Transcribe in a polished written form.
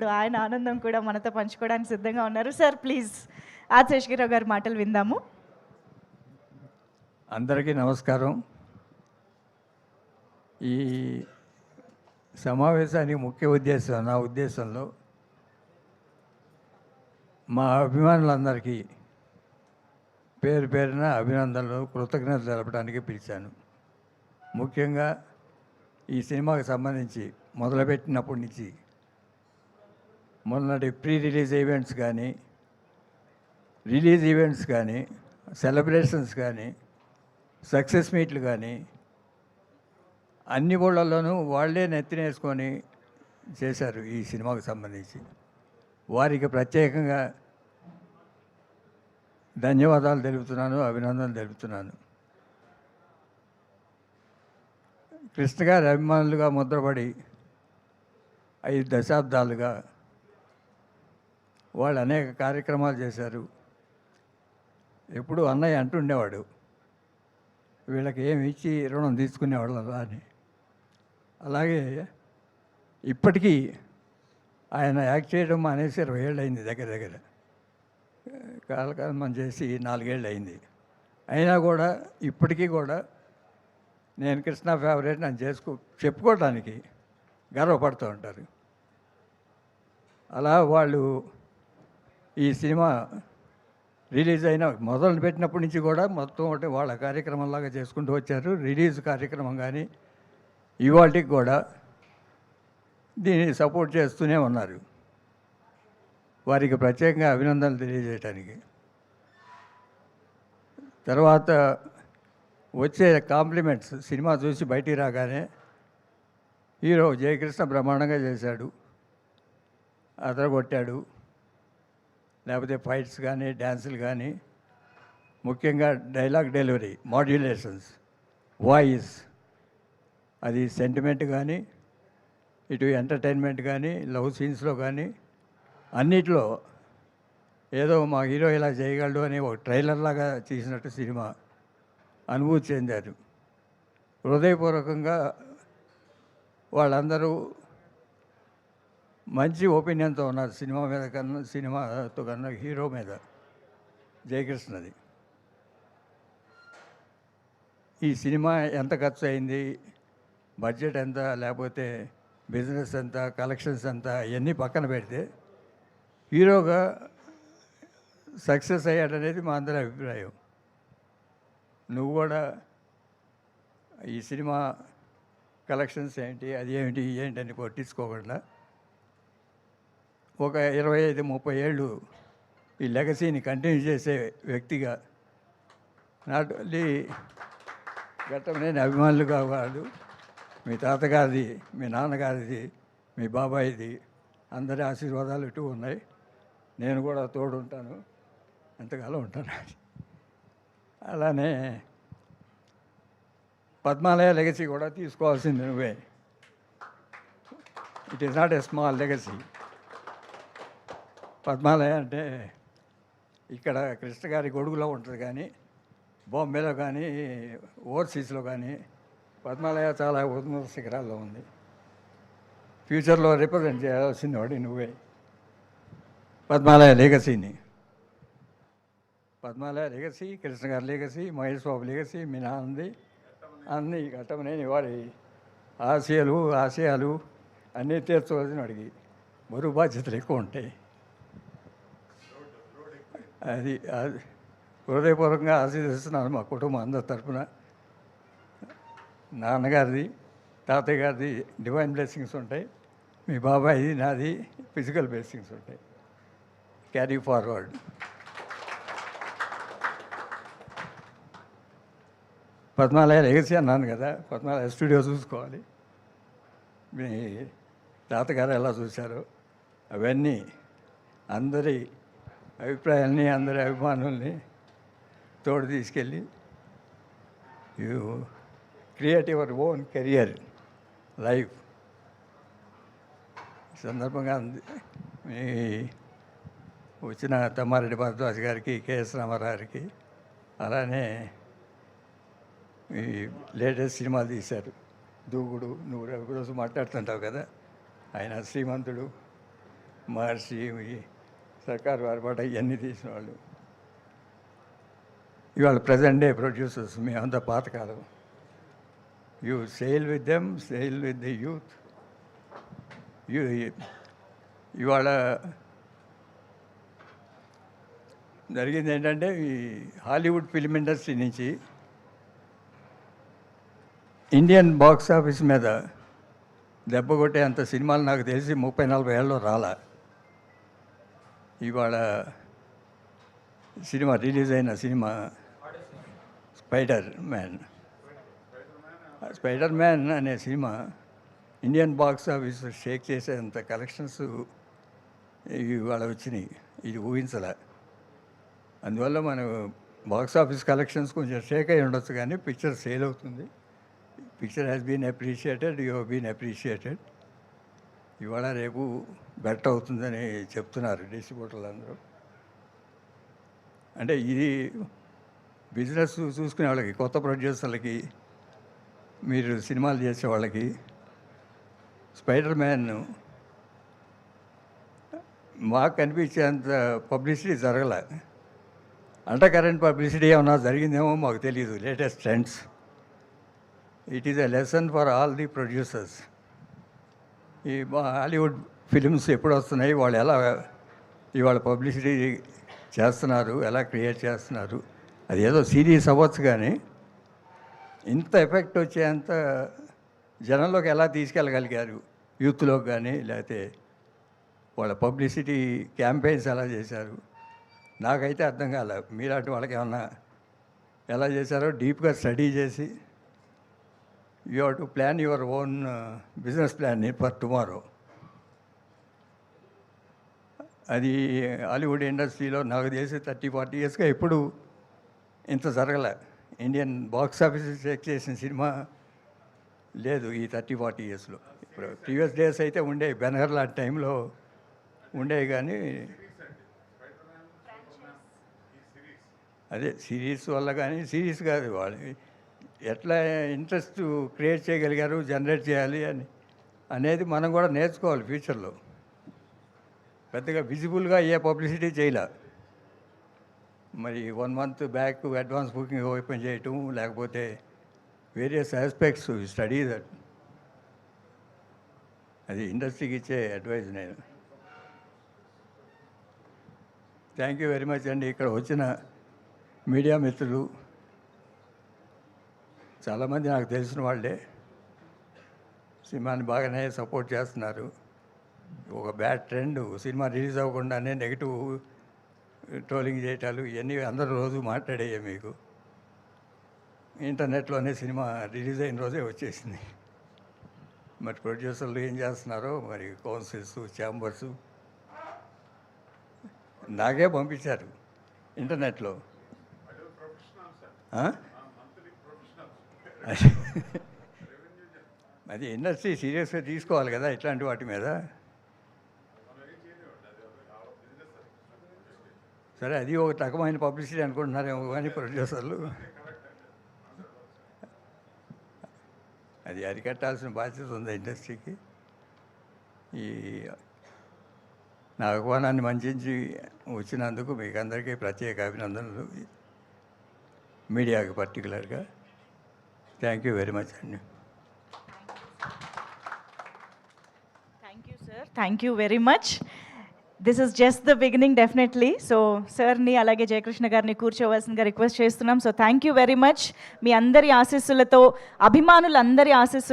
ఇప్పుడు ఆయన ఆనందం కూడా మనతో పంచుకోవడానికి సిద్ధంగా ఉన్నారు. సార్ ప్లీజ్ శేషగిరిరావు గారి మాటలు విందాము. అందరికీ నమస్కారం. ఈ సమావేశానికి ముఖ్య ఉద్దేశం, నా ఉద్దేశంలో మా అభిమానులందరికీ పేరు పేరున అభినందనలు, కృతజ్ఞతలు తెలపడానికి పిలిచాను. ముఖ్యంగా ఈ సినిమాకి సంబంధించి మొదలుపెట్టినప్పటి నుంచి మొన్నటి ప్రీ రిలీజ్ ఈవెంట్స్ కానీ, రిలీజ్ ఈవెంట్స్ కానీ, సెలబ్రేషన్స్ కానీ, సక్సెస్ మీట్లు కానీ అన్ని ఊళ్ళల్లోనూ వాళ్ళే నెత్తినేసుకొని చేశారు ఈ సినిమాకు సంబంధించి. వారికి ప్రత్యేకంగా ధన్యవాదాలు తెలుపుతున్నాను, అభినందనలు తెలుపుతున్నాను. కృష్ణ గారి అభిమానులుగా ముద్రపడి 5 దశాబ్దాలుగా వాళ్ళు అనేక కార్యక్రమాలు చేశారు. ఎప్పుడు అన్నయ్య అంటుండేవాడు, వీళ్ళకి ఏమి ఇచ్చి రుణం తీసుకునేవాళ్ళు అని. అలాగే ఇప్పటికీ ఆయన యాక్ట్ చేయడం అనేసి 20 ఏళ్ళు అయింది, దగ్గర కాలకాలం చేసి 4 ఏళ్ళు అయింది. అయినా కూడా ఇప్పటికీ కూడా నేను కృష్ణ ఫేవరెట్ అని చెప్పుకోవడానికి గర్వపడుతూ ఉంటారు. అలా వాళ్ళు ఈ సినిమా రిలీజ్ అయిన మొదలు పెట్టినప్పటి నుంచి కూడా మొత్తం ఒకటి వాళ్ళ కార్యక్రమంలాగా చేసుకుంటూ వచ్చారు. రిలీజ్ కార్యక్రమం కానీ ఇవాళకి కూడా దీన్ని సపోర్ట్ చేస్తూనే ఉన్నారు. వారికి ప్రత్యేకంగా అభినందనలు తెలియజేయటానికి. తర్వాత వచ్చే కాంప్లిమెంట్స్, సినిమా చూసి బయటికి రాగానే హీరో జయకృష్ణ బ్రహ్మాండంగా చేశాడు, అదరగొట్టాడు, లేకపోతే ఫైట్స్ కానీ, డ్యాన్సులు కానీ, ముఖ్యంగా డైలాగ్ డెలివరీ, మాడ్యులేషన్స్, వాయిస్, అది సెంటిమెంట్ కానీ, ఇటు ఎంటర్టైన్మెంట్ కానీ, లవ్ సీన్స్లో కానీ అన్నిట్లో ఏదో మా హీరో ఇలా చేయగలడు అని ఒక ట్రైలర్ లాగా తీసినట్టు సినిమా అనుభూతి చెందారు. హృదయపూర్వకంగా వాళ్ళందరూ మంచి ఒపీనియన్తో ఉన్నారు సినిమా మీద సినిమాతో కన్నా హీరో మీద, జయకృష్ణది. ఈ సినిమా ఎంత ఖర్చు అయింది, బడ్జెట్ ఎంత, లేకపోతే బిజినెస్ ఎంత, కలెక్షన్స్ ఎంత, ఇవన్నీ పక్కన పెడితే హీరోగా సక్సెస్ అయ్యాడనేది మా అందరి అభిప్రాయం. నువ్వు కూడా ఈ సినిమా కలెక్షన్స్ ఏంటి, అది ఏమిటి అని పట్టించుకోకుండా ఒక 25-30 ఏళ్ళు ఈ లెగసీని కంటిన్యూ చేసే వ్యక్తిగా నాట్ ఓన్లీ ఘట్టమనేని అభిమానులుగా కాదు, మీ తాతగారిది, మీ నాన్నగారిది, మీ బాబాయిది అందరి ఆశీర్వాదాలు ఇటు ఉన్నాయి. నేను కూడా తోడుంటాను, ఎంతకాలం ఉంటాను. అలానే పద్మాలయ లెగసీ కూడా తీసుకోవాల్సింది నువ్వే. It is not a small legacy. Padmalaya అంటే ఇక్కడ కృష్ణ గారి గొడుగులో ఉంటుంది, కానీ బాంబేలో కానీ ఓవర్సీస్లో కానీ పద్మాలయ చాలా ఉన్నత శిఖరాల్లో ఉంది. ఫ్యూచర్లో రిప్రజెంట్ చేయాల్సింది వాడి నువ్వే పద్మాలయ లెగసీని. పద్మాలయ లెగసీ, కృష్ణ గారి లెగసీ, మహేష్ బాబు లెగసీ, మీ నాన్నది, అన్నీ ఘట్టమనేని వారి ఆశయాలు అన్నీ తీర్చవలసిన అడిగి బరువు బాధ్యతలు ఎక్కువ ఉంటాయి. అది హృదయపూర్వకంగా ఆశీర్వదిస్తున్నాను మా కుటుంబం అందరి తరఫున. నాన్నగారిది, తాతయ్య గారిది డివైన్ బ్లెస్సింగ్స్ ఉంటాయి, మీ బాబాయిది, నాది ఫిజికల్ బ్లెస్సింగ్స్ ఉంటాయి. Carry forward. పద్మాలయ లెగసీ అన్నాను కదా, పద్మాలయ స్టూడియో చూసుకోవాలి. మీ తాతగారు ఎలా చూశారో అవన్నీ అందరి అభిప్రాయాల్ని, అందరి అభిమానుల్ని తోడు తీసుకెళ్ళి you create your own career life. సందర్భంగా మీ వచ్చిన తమ్మారెడ్డి భరద్వాజ్ గారికి, కెఎస్ రామారావు గారికి, అలానే ఈ లేటెస్ట్ సినిమాలు తీశారు, దూకుడు, నువ్వు రోజు మాట్లాడుతుంటావు కదా, ఆయన శ్రీమంతుడు, మహర్షి సర్కార్ వారి పాట ఇవన్నీ తీసిన వాళ్ళు ఇవాళ ప్రజెంట్ డే ప్రొడ్యూసర్స్ మేమంతా పాతకాలం. You sale with them, sale with the youth. ఇవాళ జరిగింది ఏంటంటే ఈ హాలీవుడ్ ఫిల్మ్ ఇండస్ట్రీ నుంచి ఇండియన్ బాక్స్ ఆఫీస్ మీద దెబ్బ కొట్టే అంత సినిమాలు నాకు తెలిసి 30-40 ఏళ్ళలో రాలా. ఇవాళ సినిమా రిలీజ్ అయిన సినిమా స్పైడర్ మ్యాన్ అనే cinema Indian box office Sheikh చేసేంత కలెక్షన్స్ ఇవాళ వచ్చినాయి. ఇది ఊహించలే. అందువల్ల మన బాక్స్ ఆఫీస్ కలెక్షన్స్ కొంచెం షేక్ అయి ఉండొచ్చు, కానీ పిక్చర్ సేల్ అవుతుంది. Picture has been appreciated, you have been appreciated. ఇవాళ రేపు బెటర్ అవుతుందని చెప్తున్నారు డిస్ట్రిబ్యూటర్లు అందరూ. అంటే ఇది బిజినెస్ చూసుకునే వాళ్ళకి, కొత్త ప్రొడ్యూసర్లకి, మీరు సినిమాలు చేసే వాళ్ళకి స్పైడర్ మ్యాన్ మాకు కనిపించేంత పబ్లిసిటీ జరగలే. అండర్ కరెంట్ పబ్లిసిటీ ఏమన్నా జరిగిందేమో మాకు తెలియదు. Latest trends. It is a lesson for all the producers. ఈ హాలీవుడ్ ఫిలిమ్స్ ఎప్పుడు వస్తున్నాయి, వాళ్ళు ఎలా ఇవాళ పబ్లిసిటీ చేస్తున్నారు, ఎలా క్రియేట్ చేస్తున్నారు. అది ఏదో సీరియస్ అవ్వచ్చు, కానీ ఇంత ఎఫెక్ట్ వచ్చేంత జనంలోకి ఎలా తీసుకెళ్ళగలిగారు, యూత్లోకి కానీ, లేకపోతే వాళ్ళ పబ్లిసిటీ క్యాంపెయిన్స్ ఎలా చేశారు, నాకైతే అర్థం కాలే. మీలాంటి వాళ్ళకి ఏమన్నా ఎలా చేశారో డీప్గా స్టడీ చేసి you have to plan your own business plan for tomorrow. అది హాలీవుడ్ ఇండస్ట్రీలో నాకు తెలిసి 30-40 ఇయర్స్గా ఎప్పుడు ఇంత జరగలే. ఇండియన్ బాక్స్ ఆఫీస్ చెక్ చేసిన సినిమా లేదు ఈ 30-40 ఇయర్స్లో. ఇప్పుడు ప్రీవియస్ డేస్ అయితే ఉండే బెనర్ లాంటి టైంలో ఉండేవి, కానీ అదే సిరీస్ వల్ల, కానీ సిరీస్ కాదు, వాళ్ళు ఎట్లా ఇంట్రెస్ట్ క్రియేట్ చేయగలిగారు, జనరేట్ చేయాలి అనేది మనం కూడా నేర్చుకోవాలి ఫ్యూచర్లో. పెద్దగా విజిబుల్గా ఏ పబ్లిసిటీ చేయలే. మరి 1 month back advance booking open చేయటం, లేకపోతే వేరియస్ ఆస్పెక్ట్స్ స్టడీ దట్. అది ఇండస్ట్రీకి ఇచ్చే అడ్వైజ్ నేను. థ్యాంక్ యూ వెరీ మచ్ అండి. ఇక్కడ వచ్చిన మీడియా మిత్రులు చాలామంది నాకు తెలిసిన వాళ్ళే సినిమాని బాగానే సపోర్ట్ చేస్తున్నారు. ఒక బ్యాడ్ ట్రెండ్, సినిమా రిలీజ్ అవ్వకుండానే నెగిటివ్ ట్రోలింగ్ చేయటాలు ఇవన్నీ అందరూ రోజు మాట్లాడేయే. మీకు ఇంటర్నెట్లోనే సినిమా రిలీజ్ అయిన రోజే వచ్చేసింది. మరి ప్రొడ్యూసర్లు ఏం చేస్తున్నారో, మరి కౌన్సిల్స్, ఛాంబర్సు నాకే పంపించారు ఇంటర్నెట్లో. అది ఇండస్ట్రీ సీరియస్గా తీసుకోవాలి కదా ఇట్లాంటి వాటి మీద. సరే, అది ఒక రకమైన పబ్లిసిటీ అనుకుంటున్నారేమో, కానీ ప్రొడ్యూసర్లు అది అరికట్టాల్సిన బాధ్యత ఉంది ఇండస్ట్రీకి. ఈ నా ఆహ్వానాన్ని మంచి వచ్చినందుకు మీకు అందరికీ ప్రత్యేక అభినందనలు, మీడియాకి పర్టికులర్గా. థ్యాంక్ యూ వెరీ మచ్ అండి. Thank you sir, thank you very much. This is just the beginning definitely. So సార్ని అలాగే జయకృష్ణ గారిని కూర్చోవలసిందిగా రిక్వెస్ట్ చేస్తున్నాం. So thank you very much. మీ అందరి ఆశీస్సులతో, అభిమానులందరి ఆశీస్సులు